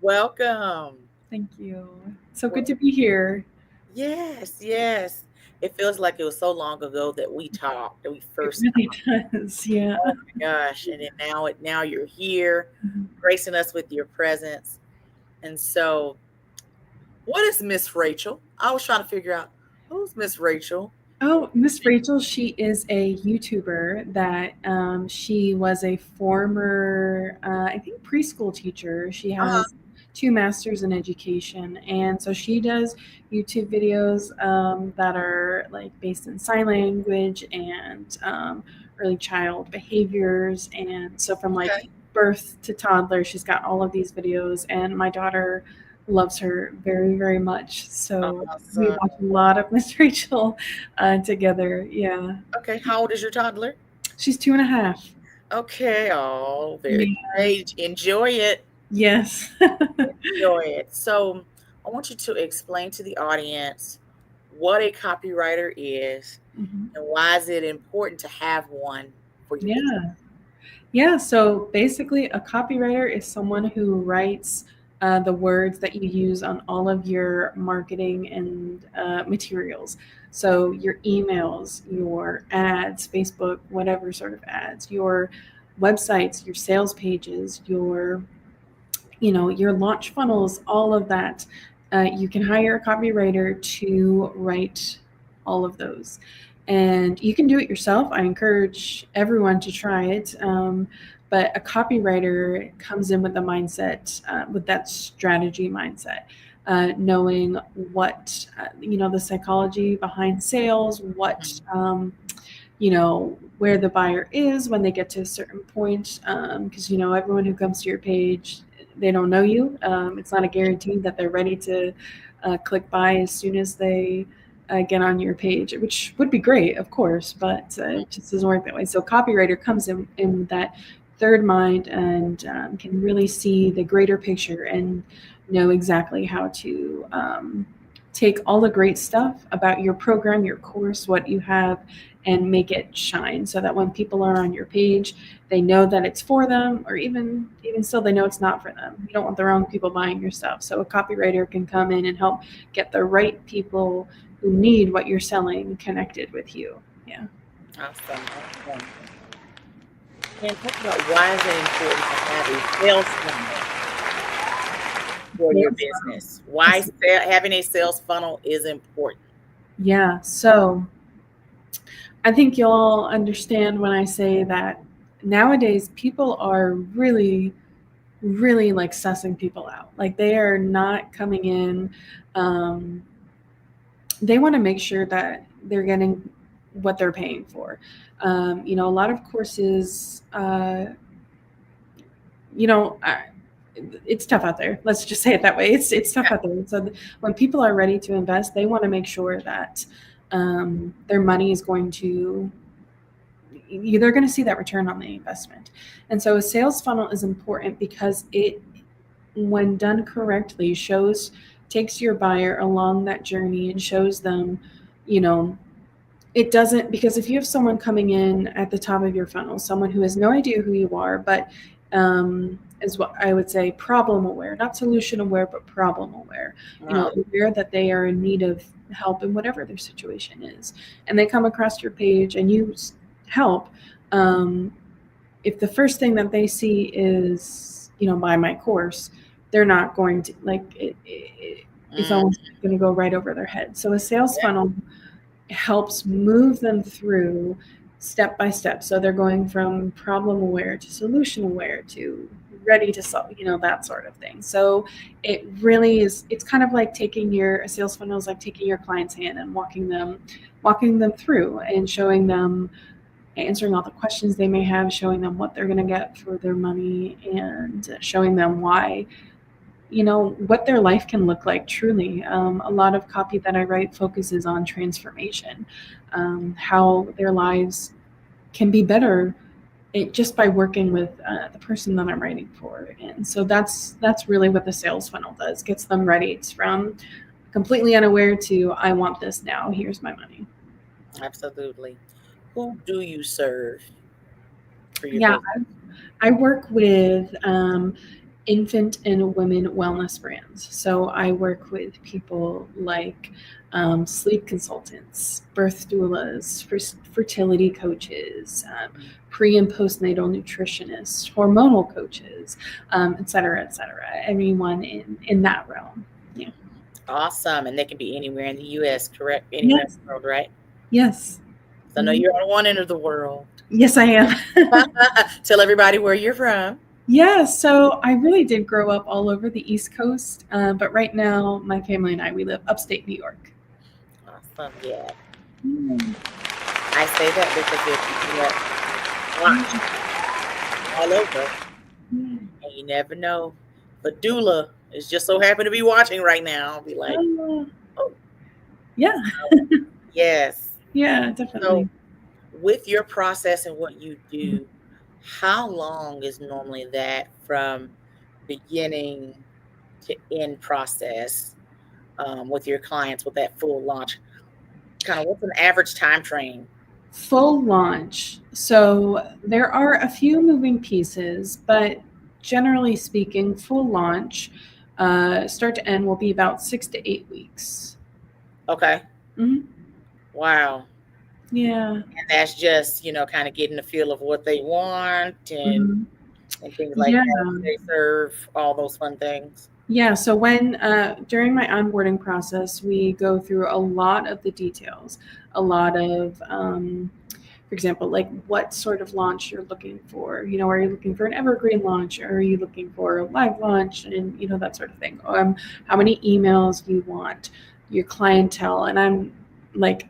Welcome. Thank you. So good to be here. Yes, yes. It feels like it was so long ago that we talked, that we It first really talked. does. Yeah. Oh my gosh. And then now you're here Mhm. gracing us with your presence. And so what is Miss Rachel? I was trying to figure out who's Miss Rachel. Oh, Miss Rachel, she is a YouTuber that she was a former, I think, preschool teacher. She Uh-huh. has two masters in education. And so she does YouTube videos that are like based in sign language and early child behaviors. And so from like Okay. birth to toddler, she's got all of these videos. And my daughter loves her very, very much. So we Awesome. watch a lot of Miss Rachel together. Yeah, Okay. How old is your toddler? she's 2.5. Okay. Oh, very Yeah. great. Enjoy it. Yes. Enjoy it. So I want you to explain to the audience what a copywriter is Mhm. and why is it important to have one for your business. Yeah. Yeah, so basically, a copywriter is someone who writes the words that you use on all of your marketing and materials. So, your emails, your ads, Facebook, whatever sort of ads, your websites, your sales pages, your launch funnels, all of that. You can hire a copywriter to write all of those. And you can do it yourself. I encourage everyone to try it. But a copywriter comes in with the mindset, with that strategy mindset, knowing what, the psychology behind sales, what, Mhm. where the buyer is when they get to a certain point. Because, everyone who comes to your page, they don't know you. It's not a guarantee that they're ready to click buy as soon as they get on your page, which would be great, of course, but it just doesn't work that way. So, copywriter comes in with that third mind and can really see the greater picture and know exactly how to take all the great stuff about your program, your course, what you have, and make it shine so that when people are on your page, they know that it's for them, or even still, they know it's not for them. You don't want the wrong people buying your stuff. So a copywriter can come in and help get the right people who need what you're selling connected with you. Yeah. Awesome. Awesome. And talk about why is it important to have a sales funnel for your Sales business? Why funnel. having a sales funnel is important. Yeah. So I think you'll all understand when I say that nowadays people are really, really like sussing people out. Like they are not coming in. Um, they want to make sure that they're getting what they're paying for. A lot of courses, you know, I, it's tough out there. Let's just say it that way. It's tough out there. So when people are ready to invest, they want to make sure that their money is going to they're going to see that return on the investment. And so a sales funnel is important because it, when done correctly, shows takes your buyer along that journey and shows them, you know, it doesn't, because if you have someone coming in at the top of your funnel, someone who has no idea who you are, but is what I would say problem aware, not solution aware, but problem aware, Wow. aware that they are in need of help in whatever their situation is. And they come across your page and you help. Um, if the first thing that they see is, buy my course, they're not going to like it's Mm, almost going to go right over their head. So a sales yeah. funnel helps move them through step by step. So they're going from problem aware to solution aware to ready to solve, that sort of thing. So it really is, it's kind of like taking your a sales funnel is like taking your client's hand and walking them through and showing them, answering all the questions they may have, showing them what they're going to get for their money, and showing them why, what their life can look like truly. A lot of copy that I write focuses on transformation, how their lives can be better just by working with the person that I'm writing for. And so that's really what the sales funnel does, gets them ready. It's from completely unaware to I want this now. Here's my money. Absolutely. Who do you serve for your Yeah, business? I work with infant and women wellness brands. So I work with people like sleep consultants, birth doulas, fertility coaches, pre and postnatal nutritionists, hormonal coaches, et cetera, et cetera. Everyone in that realm. Yeah. Awesome. And they can be anywhere in the US, correct? Anywhere in Yes. the world, right? Yes. So I know you're on one end of the world. Yes, I am. Tell everybody where you're from. Yeah, so I really did grow up all over the East Coast, but right now my family and I we live upstate New York. Awesome. Yeah. Mm. I say that because there are people that watch all over, Mm. and you never know. But doula is just so happen to be watching right now. I'll be like, Uh, oh, yeah, yes. yeah, So definitely. with your process and what you do, how long is normally that from beginning to end process with your clients with that full launch? Kind of what's an average time frame? Full launch. So there are a few moving pieces, but generally speaking, full launch, start to end, will be about 6 to 8 weeks. Okay. Hmm. Wow. Yeah. And that's just, kind of getting the feel of what they want Hmm. and things like Yeah. that. They serve all those fun things. Yeah, so when during my onboarding process, we go through a lot of the details, a lot of, for example, like what sort of launch you're looking for. Are you looking for an evergreen launch? Or are you looking for a live launch? And that sort of thing. How many emails you want, your clientele, and I'm like,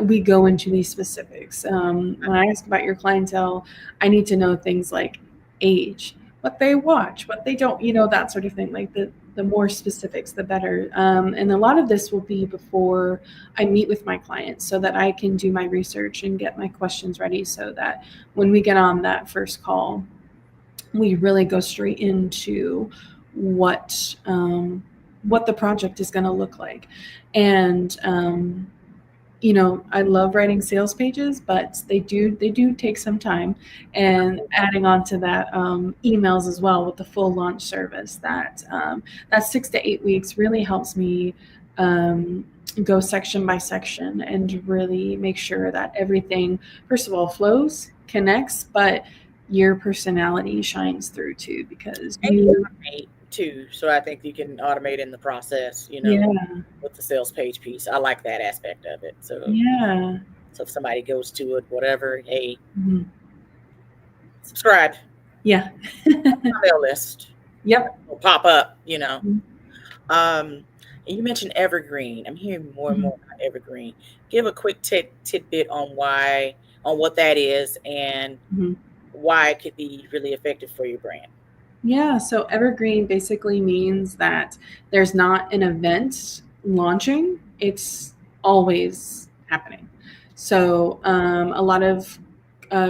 we go into these specifics. When I ask about your clientele, I need to know things like age, what they watch, what they don't, that sort of thing. Like the more specifics, the better. And a lot of this will be before I meet with my clients so that I can do my research and get my questions ready so that when we get on that first call, we really go straight into what the project is going to look like. And I love writing sales pages, but they do take some time. And adding on to that, emails as well with the full launch service. That 6 to 8 weeks really helps me um, go section by section and really make sure that everything, first of all, flows, connects, but your personality shines through too, because And you you, automate too. So I think you can automate in the process, yeah, with the sales page piece. I like that aspect of it. So yeah, so if somebody goes to it, whatever, hey, mhm, subscribe, yeah, email list yep. will pop up. Mhm. And you mentioned evergreen. I'm hearing more and Mhm. more about evergreen. Give a quick tidbit on what that is and Mhm. why it could be really effective for your brand. Yeah, so evergreen basically means that there's not an event launching, it's always happening. So, a lot of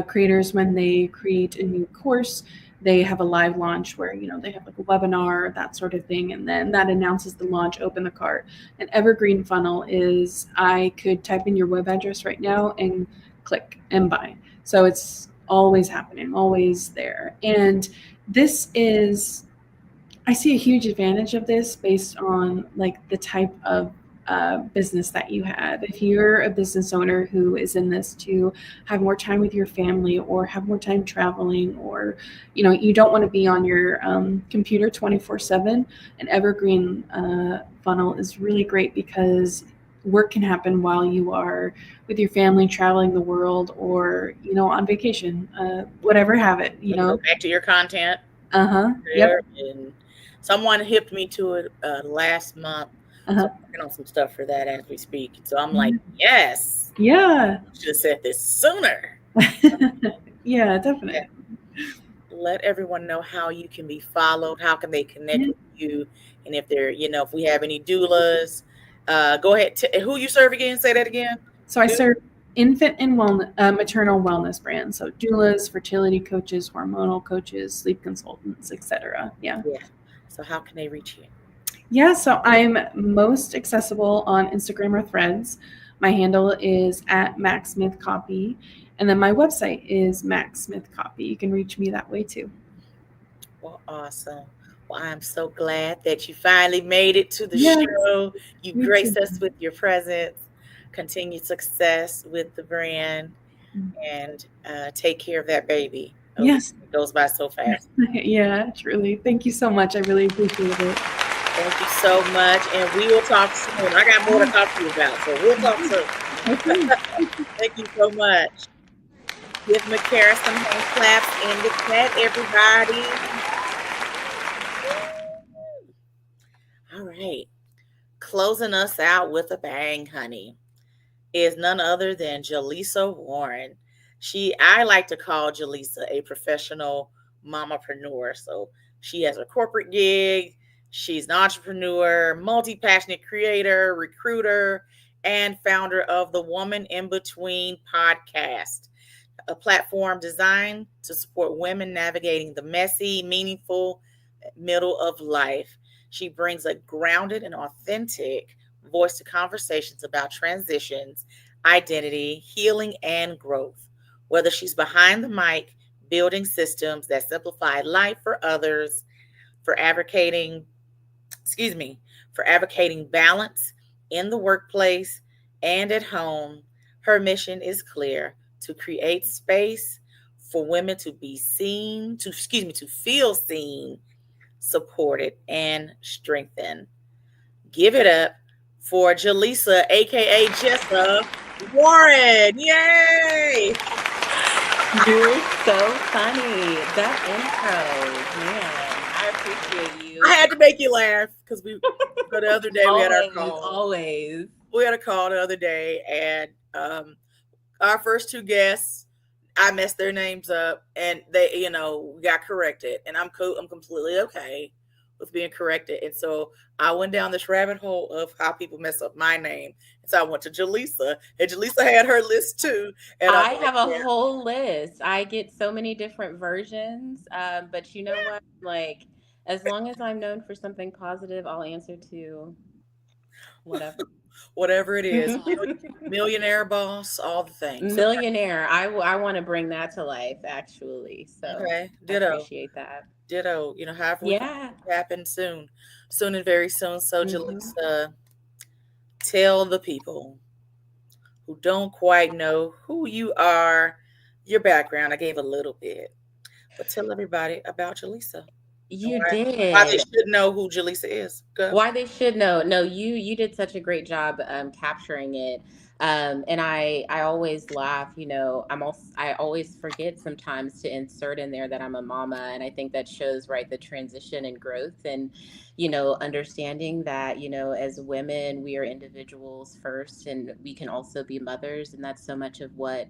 creators, when they create a new course, they have a live launch where, they have like a webinar, that sort of thing, and then that announces the launch, open the cart. An evergreen funnel is I could type in your web address right now and click and buy. So it's always happening, always there. And this is, I see a huge advantage of this based on like the type of business that you have. If you're a business owner who is in this to have more time with your family or have more time traveling, or you don't want to be on your computer 24/7, an evergreen funnel is really great because work can happen while you are with your family, traveling the world, or on vacation, whatever have it. You can go back to your content Uh-huh. there, Yep. and someone hipped me to it last month. So Uh-huh. I'm working on some stuff for that as we speak. So I'm like, Yeah. yes, Yeah. should have said this sooner. Yeah, Yeah. definitely. Let everyone know how you can be followed, how can they connect Yeah. with you, and if they're, if we have any doulas, go ahead. Who you serve again? Say that again. So I Do serve infant and maternal wellness brands. So doulas, fertility coaches, hormonal coaches, sleep consultants, etc. Yeah. Yeah. So how can they reach you? Yeah. So I'm most accessible on Instagram or Threads. My handle is at Max Smith Copy. And then my website is Max Smith Copy. You can reach me that way too. Well, awesome. Well, I'm so glad that you finally made it to the Yes, show. You me too. graced us with your presence. Continued success with the brand, and take care of that baby. Oh, Yes. it goes by so fast. Yeah, truly. Thank you so much. I really appreciate it. Thank you so much, and we will talk soon. I got more to talk to you about, so we'll talk soon. Okay. Thank you so much. Give McCara some hand claps in the chat, everybody. All right. Closing us out with a bang, honey, is none other than Jaleesa Warren. I like to call Jaleesa a professional mamapreneur. So she has a corporate gig, she's an entrepreneur, multi passionate creator, recruiter, and founder of the Woman in Between podcast, a platform designed to support women navigating the messy, meaningful middle of life. She brings a grounded and authentic voice to conversations about transitions, identity, healing, and growth. Whether she's behind the mic, building systems that simplify life for others, for advocating, excuse me, for advocating balance in the workplace and at home, her mission is clear: to create space for women to be seen, to feel seen, supported, and strengthened. Give it up for Jaleesa, aka Jessa Warren. Yay! You're so funny. That intro, man, I appreciate I you. had to make you laugh because the other day we had our Always, call. always. We had a call the other day, and our first two guests, I messed their names up, and they, we got corrected, and I'm cool. I'm completely okay with being corrected, and so I went down this rabbit hole of how people mess up my name. And so I went to Jaleesa, and Jaleesa had her list too, and I'm I like, have a yeah, whole list. I get so many different versions. But you know what? Like, as long as I'm known for something positive, I'll answer to whatever. whatever it is, millionaire boss, all the things. Millionaire. I want to bring that to life, actually. So Okay, I ditto, appreciate that. ditto. However we can Yeah. make it happen soon, soon and very soon. So Hmm. Jaleesa, tell the people who don't quite know who you are, your background. I gave a little bit, but tell everybody about Jaleesa and You why they did. should know who Jaleesa is. Go. Why they should know. No, you did such a great job capturing it. And I always laugh, I always forget sometimes to insert in there that I'm a mama, and I think that shows, right, the transition and growth, and understanding that, as women, we are individuals first, and we can also be mothers, and that's so much of what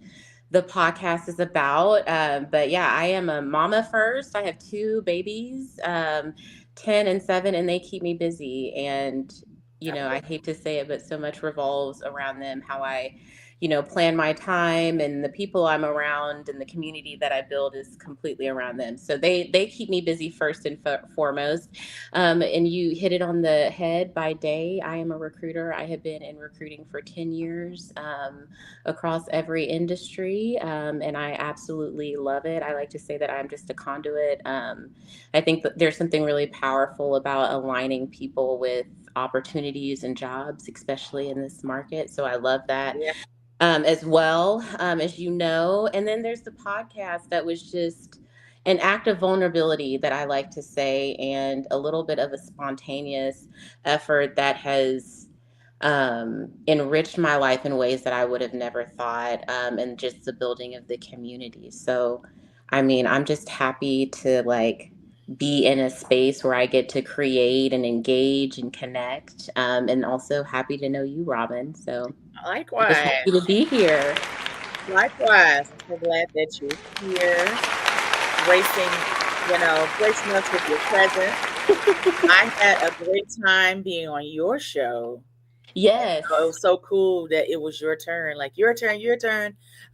the podcast is about. But yeah, I am a mama first. I have two babies. 10 and 7, and they keep me busy. And I hate to say it, but so much revolves around them, how I plan my time, and the people I'm around and the community that I build is completely around them. So they keep me busy first and foremost. And you hit it on the head. By day, I am a recruiter. I have been in recruiting for 10 years, across every industry, and I absolutely love it. I like to say that I'm just a conduit. I think that there's something really powerful about aligning people with opportunities and jobs, especially in this market. So I love that, Yeah, as well, as you know. And then there's the podcast that was just an act of vulnerability, that I like to say, and a little bit of a spontaneous effort that has enriched my life in ways that I would have never thought, and just the building of the community. So, I mean, I'm just happy to like be in a space where I get to create and engage and connect, and also happy to know you, Robin. So just likewise. happy to be here. Likewise. I'm so glad that you're here, gracing, gracing us with your presence. I had a great time being on your show. It Yes. was so cool that it was your turn, like your turn,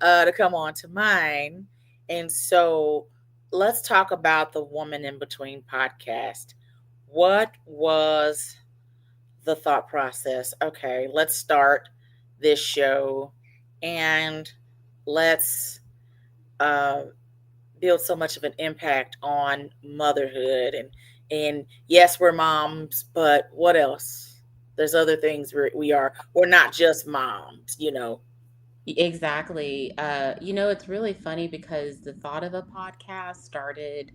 to come on to mine. And so let's talk about the Woman in Between podcast. What was the thought process? Okay, let's start this show, and let's uh, build so much of an impact on motherhood, And yes, we're moms, but what else? There's other things we are. We're not just moms, you know. Exactly. It's really funny because the thought of a podcast started,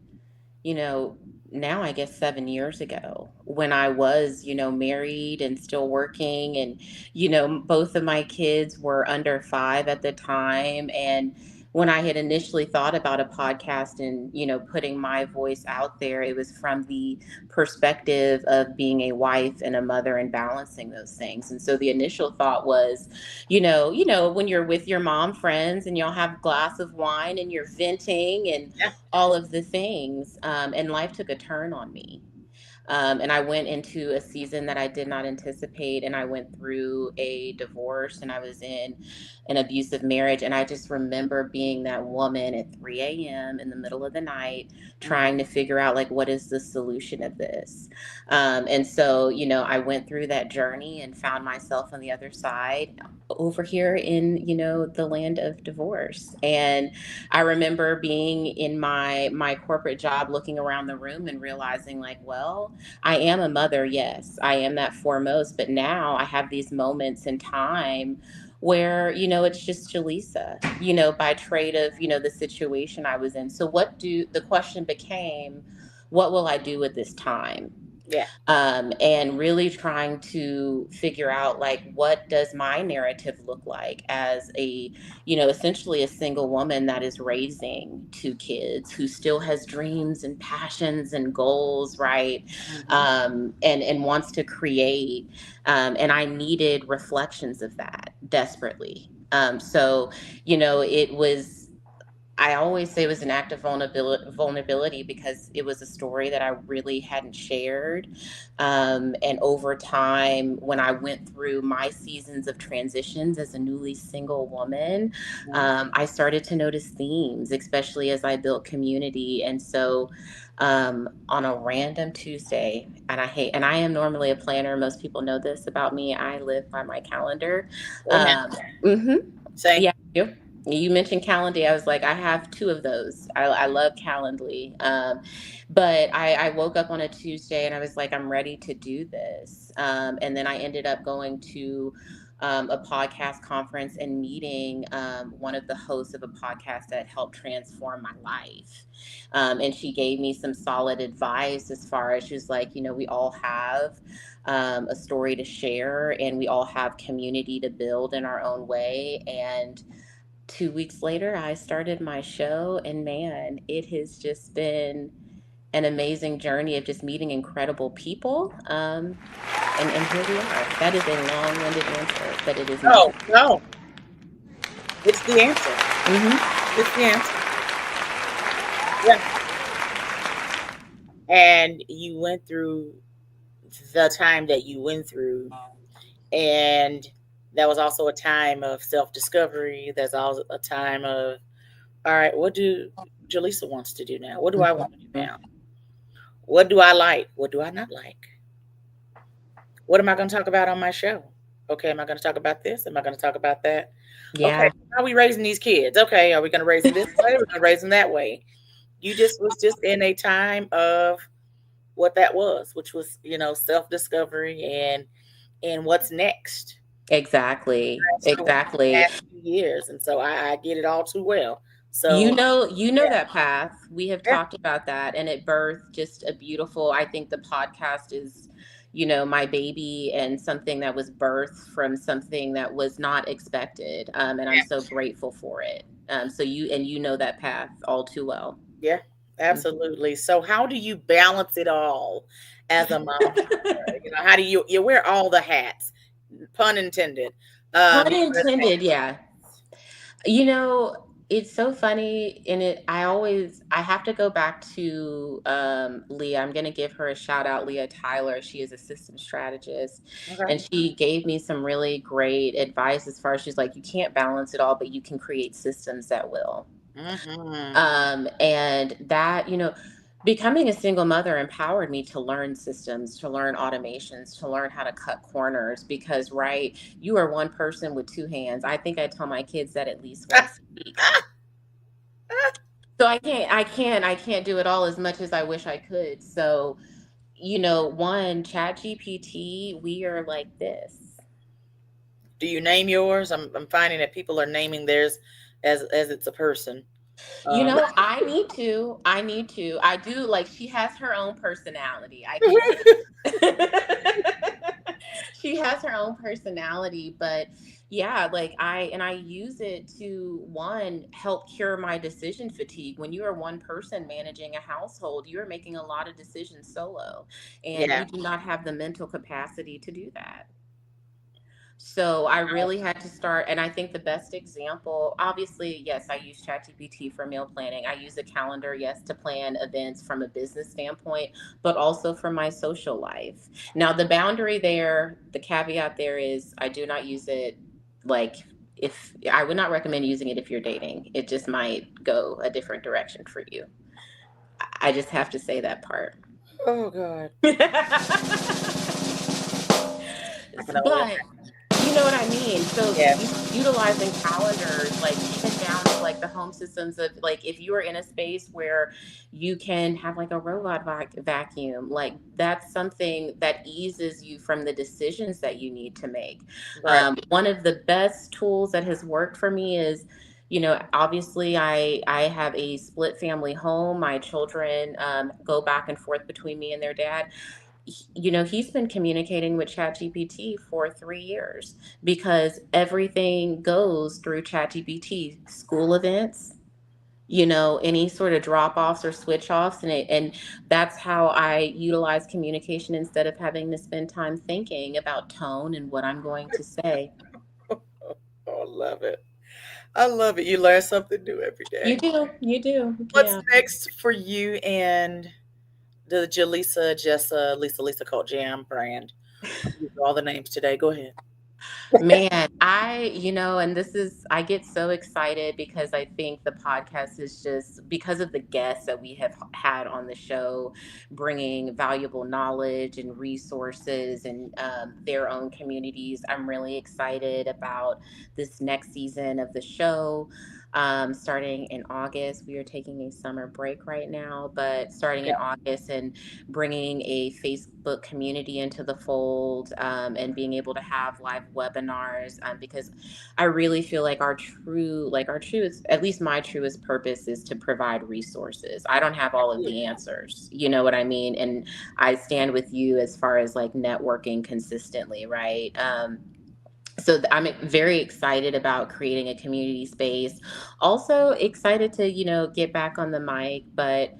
you know, now I guess 7 years ago when I was, married and still working. And, both of my kids were under 5 at the time. And when I had initially thought about a podcast and, putting my voice out there, it was from the perspective of being a wife and a mother and balancing those things. And so the initial thought was, when you're with your mom friends and you'll have a glass of wine and you're venting and Yeah. all of the things. And life took a turn on me. And I went into a season that I did not anticipate. And I went through a divorce and I was in an abusive marriage. And I just remember being that woman at 3 a.m. in the middle of the night, Mm. trying to figure out, like, what is the solution of this? And so, I went through that journey and found myself on the other side over here in, the land of divorce. And I remember being in my corporate job, looking around the room and realizing, like, well, I am a mother, yes, I am that foremost, but now I have these moments in time where, it's just Jaleesa, by trade of, the situation I was in. So the question became, what will I do with this time? Yeah. And really trying to figure out, like, what does my narrative look like as a, essentially a single woman that is raising 2 kids, who still has dreams and passions and goals, right? Hmm. And wants to create. And I needed reflections of that desperately. So, it was, I always say it was an act of vulnerability because it was a story that I really hadn't shared. And over time, when I went through my seasons of transitions as a newly single woman, I started to notice themes, especially as I built community. And so, on a random Tuesday, and I am normally a planner. Most people know this about me. I live by my calendar. Amen. Hmm. Same. Yeah, you mentioned Calendly. I was like, I have two of those. I love Calendly. But I woke up on a Tuesday and I was like, I'm ready to do this. And then I ended up going to a podcast conference and meeting one of the hosts of a podcast that helped transform my life. And she gave me some solid advice as far as, she was like, we all have a story to share and we all have community to build in our own way. And 2 weeks later, I started my show, and man, it has just been an amazing journey of just meeting incredible people. And here we are. That is a long winded answer, but it is No, needed. no, it's the answer. Hmm. It's the answer. Yeah. And you went through the time that you went through, and that was also a time of self discovery. There's also a time of, all right, what do Jaleesa wants to do now? What do I want to do Hmm. now? What do I like? What do I not like? What am I going to talk about on my show? Okay, am I going to talk about this? Am I going to talk about that? Okay, Yeah, how are we raising these kids? Okay, are we going to raise them this way? We're going to raise them that way. You just was just in a time of what that was, which was, self discovery and what's next. exactly. So Exactly. past few years, and so I get it all too well. You So know, you know yeah, that path. We have yeah, talked about that, and it birthed just a beautiful. I think the podcast is, my baby and something that was birthed from something that was not expected. And I'm yeah, so grateful for it. So you know that path all too well. yeah, Mhm. absolutely. So how do you balance it all as a mom? How do you wear all the hats? Pun intended. Pun You wear the intended. hats. Yeah. You know, it's so funny, and I have to go back to Leah. I'm gonna give her a shout out, Leah Tyler. She is a system strategist, Okay. and she gave me some really great advice as far as, she's like, you can't balance it all, but you can create systems that will. Hmm. And that, becoming a single mother empowered me to learn systems, to learn automations, to learn how to cut corners, because, right, you are one person with two hands. I think I tell my kids that at least once a week. So I can't do it all as much as I wish I could. So, one, Chat GPT, we are like this. Do you name yours? I'm finding that people are naming theirs as it's a person. Um, I need to. I need to. I do, like, she has her own personality. I can say she has her own personality, but yeah, like I use it to, one, help cure my decision fatigue. When you are one person managing a household, you are making a lot of decisions solo, and yeah. you do not have the mental capacity to do that. So I really had to start, and I think the best example, obviously, yes, I use ChatGPT for meal planning. I use a calendar, yes, to plan events from a business standpoint, but also for my social life. Now, the boundary there, the caveat there is I do not use it, like, if I would not recommend using it if you're dating. It just might go a different direction for you. I just have to say that part. Oh God. I can only But you know what I mean? So yeah. utilizing calendars, like even down to like the home systems of, like, if you are in a space where you can have like a robot vacuum, like that's something that eases you from the decisions that you need to make. Right. One of the best tools that has worked for me is, obviously I have a split family home. My children go back and forth between me and their dad. He's been communicating with ChatGPT for 3 years because everything goes through ChatGPT. School events, any sort of drop offs or switch offs, and that's how I utilize communication instead of having to spend time thinking about tone and what I'm going to say. Oh, I love it. I love it. You learn something new every You day. do, you do, What's yeah. next for you and the Jalisa Jessa Lisa Cult Jam brand? I'm using all the names today. Go ahead. Man, and I get so excited because I think the podcast is just because of the guests that we have had on the show, bringing valuable knowledge and resources and their own communities. I'm really excited about this next season of the show. Starting in August, we are taking a summer break right now, but starting Yeah. in August and bringing a Facebook community into the fold, and being able to have live webinars, because I really feel like our truest, at least my truest purpose is to provide resources. I don't have all of the answers, you know what I mean? And I stand with you as far as like networking consistently, right? I'm very excited about creating a community space. Also excited to, get back on the mic, but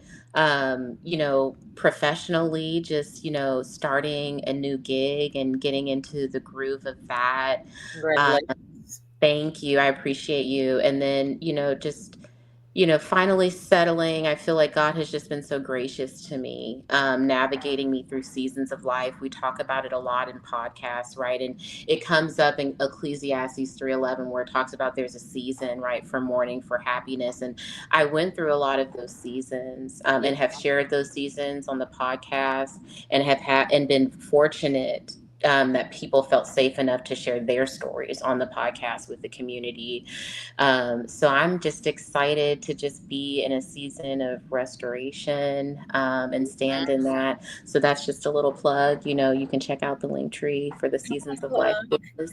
professionally, just, starting a new gig and getting into the groove of that. Um, Congratulations. Thank you. I appreciate you. And then, just, finally settling. I feel like God has just been so gracious to me, navigating me through seasons of life. We talk about it a lot in podcasts, right? And it comes up in Ecclesiastes 3:11, where it talks about there's a season, right, for mourning, for happiness. And I went through a lot of those seasons, Yeah. and have shared those seasons on the podcast, and have had and been fortunate, that people felt safe enough to share their stories on the podcast with the community. So I'm just excited to just be in a season of restoration, and stand in that. So that's just a little plug. You can check out the link tree for the Seasons of Life Plug. quiz.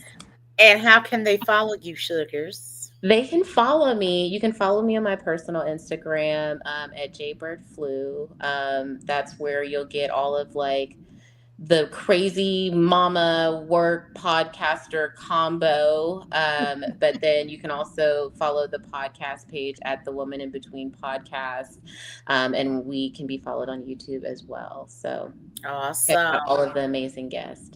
And how can they follow you, sugars? They can follow me. You can follow me on my personal Instagram, at jbirdflu. That's where you'll get all of like the crazy mama work podcaster combo. But then you can also follow the podcast page at the Woman in Between podcast. And we can be followed on YouTube as well. So check Awesome. out all of the amazing guests.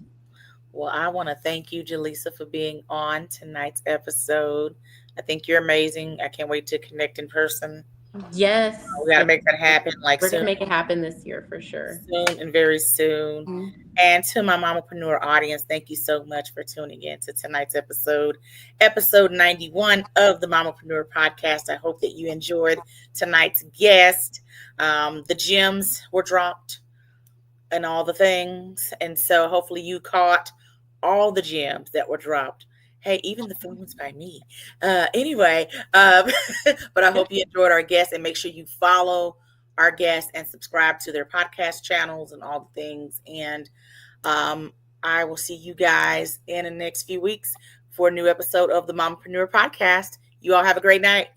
Well, I want to thank you, Jaleesa, for being on tonight's episode. I think you're amazing. I can't wait to connect in person. Yes. We got to make that happen like We're going to soon, make it happen this year for sure. soon and very soon. Mhm. And to my Mamapreneur audience, thank you so much for tuning in to tonight's episode 91 of the Mamapreneur podcast. I hope that you enjoyed tonight's guest. The gems were dropped and all the things. And so hopefully you caught all the gems that were dropped. Hey, even the phone ones by me. Anyway, but I hope you enjoyed our guest and make sure you follow our guests and subscribe to their podcast channels and all the things. And I will see you guys in the next few weeks for a new episode of the Mamapreneur podcast. You all have a great night.